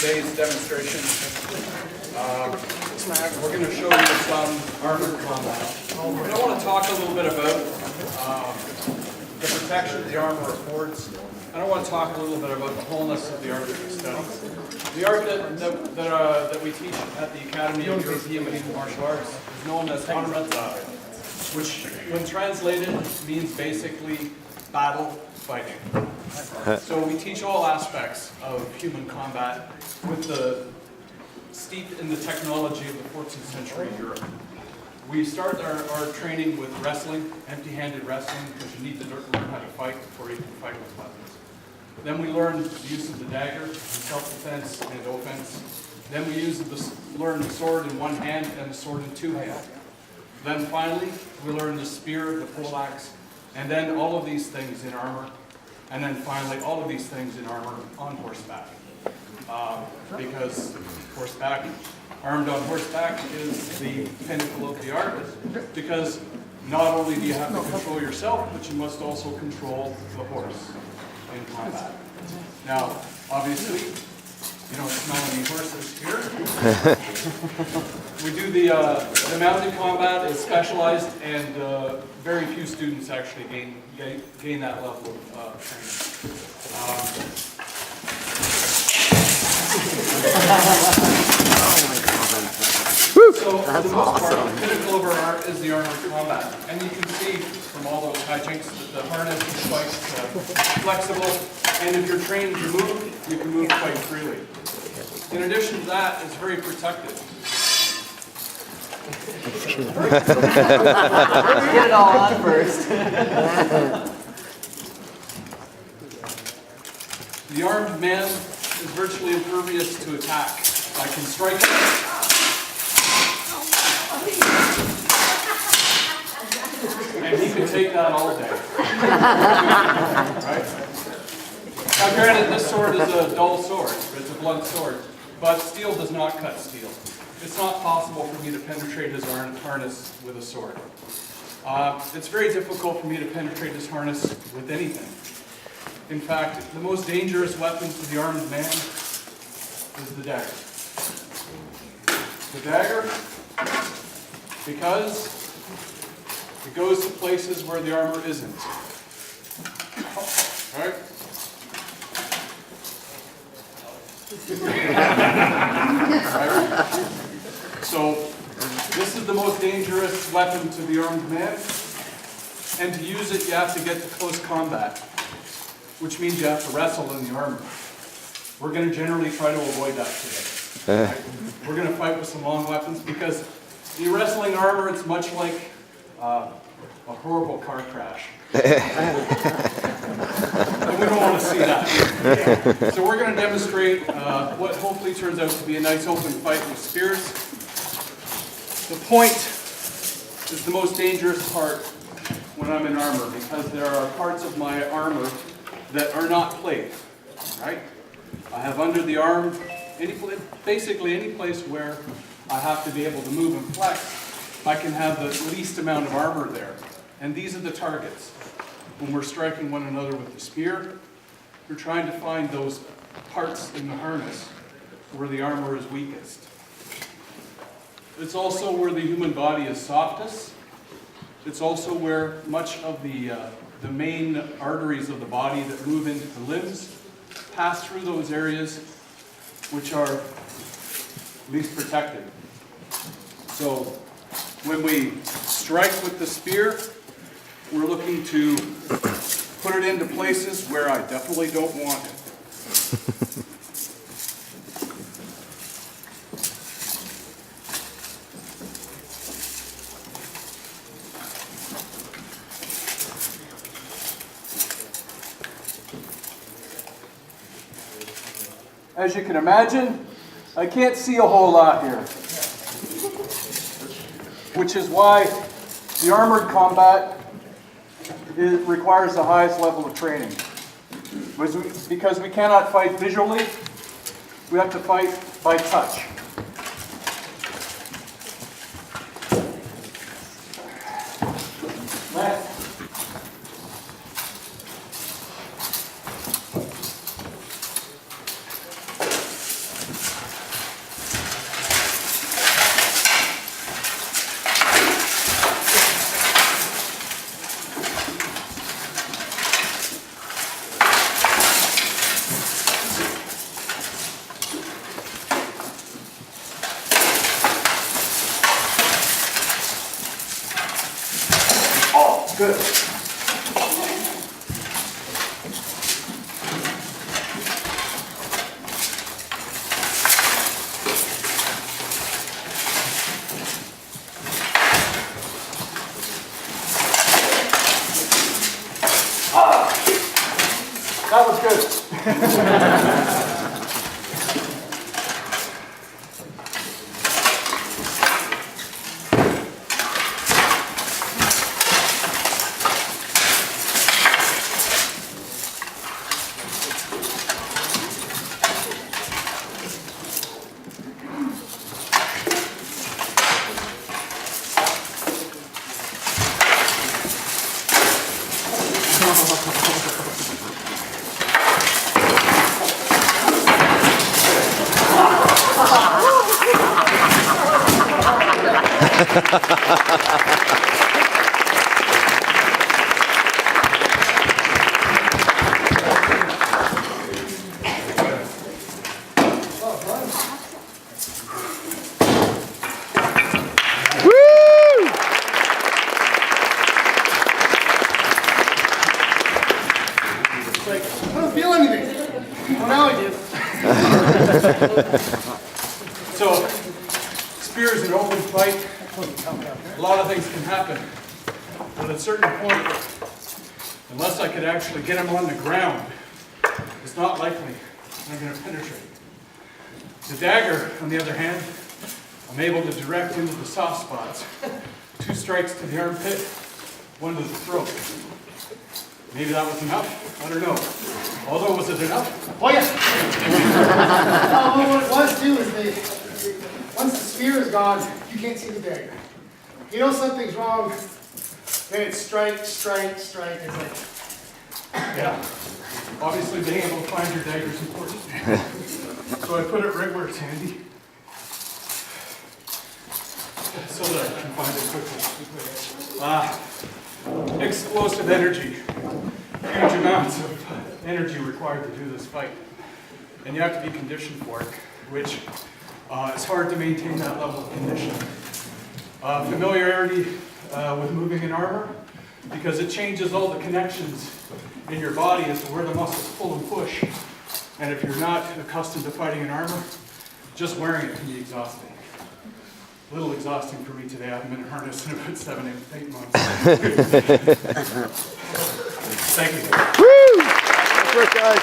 today's demonstration. We're going to show you some armored combat. And I want to talk a little bit about the protection the armor affords. And I want to talk a little bit about the wholeness of the art that we study. The art that we teach at the Academy of European Medieval Martial Arts is known as Armoured, which, when translated, means basically battle fighting. So we teach all aspects of human combat with the steeped in the technology of the 14th century Europe. We start our training with wrestling, empty-handed wrestling, because you need to learn how to fight before you can fight with weapons. Then we learn the use of the dagger in self-defense and offense. Then we learn the sword in one hand and the sword in two hands. Then finally, we learn the spear, the poleaxe, and then all of these things in armor. And then finally, all of these things in armor on horseback. Because horseback, armed on horseback is the pinnacle of the art. Because not only do you have to control yourself, but you must also control the horse in combat. Now, obviously, you don't smell any horses here. We do the mounted combat is specialized, and very few students actually gain that level of training. So, for the most part, the pinnacle of our art is the armored combat. And you can see from all those hijinks that the harness is quite flexible, and if you're trained to move, you can move quite freely. In addition to that, it's very protective. Get it all on first. The armed man is virtually impervious to attack. I can strike him. And he can take that all day. Right? Now granted, this sword is a dull sword. It's a blunt sword. But steel does not cut steel. It's not possible for me to penetrate his harness with a sword. It's very difficult for me to penetrate his harness with anything. In fact, the most dangerous weapon to the armed man is the dagger. The dagger, because it goes to places where the armor isn't. Right? So, this is the most dangerous weapon to the armed man. And to use it, you have to get to close combat, which means you have to wrestle in the armor. We're going to generally try to avoid that today. Right? We're going to fight with some long weapons, because the wrestling armor, it's much like a horrible car crash. And we don't want to see that. So we're going to demonstrate what hopefully turns out to be a nice open fight with spears. The point is the most dangerous part when I'm in armor, because there are parts of my armor that are not plate. Right? I have under the arm, basically any place where I have to be able to move and flex, I can have the least amount of armor there. And these are the targets. When we're striking one another with the spear, we're trying to find those parts in the harness where the armor is weakest. It's also where the human body is softest. It's also where much of the main arteries of the body that move into the limbs pass through those areas which are least protected. So when we strike with the spear, we're looking to put it into places where I definitely don't want it. As you can imagine, I can't see a whole lot here, which is why the armored combat requires the highest level of training. Because we cannot fight visually, we have to fight by touch. I don't feel anything. Well, now I do. So, spears in an open fight, a lot of things can happen. But at a certain point, unless I could actually get him on the ground, it's not likely I'm going to penetrate. The dagger, on the other hand, I'm able to direct into the soft spots. 2 strikes to the armpit, 1 to the throat. Maybe that was enough, I don't know. Although, was it enough? Oh, yeah. Well, what it was, too, is once the spear is gone, you can't see the dagger. You know something's wrong, then it's strike, strike, strike. It's like, Yeah. Obviously, being able to find your dagger is important. So I put it right where it's handy, so that I can find it quickly. Explosive energy. Huge amounts of energy required to do this fight. And you have to be conditioned for it, which it's hard to maintain that level of conditioning. Familiarity with moving in armor, because it changes all the connections in your body as to where the muscles pull and push. And if you're not accustomed to fighting in armor, just wearing it can be exhausting. A little exhausting for me today. I haven't been in harness in about 7, 8 months. Thank you. Woo! That's right, guys.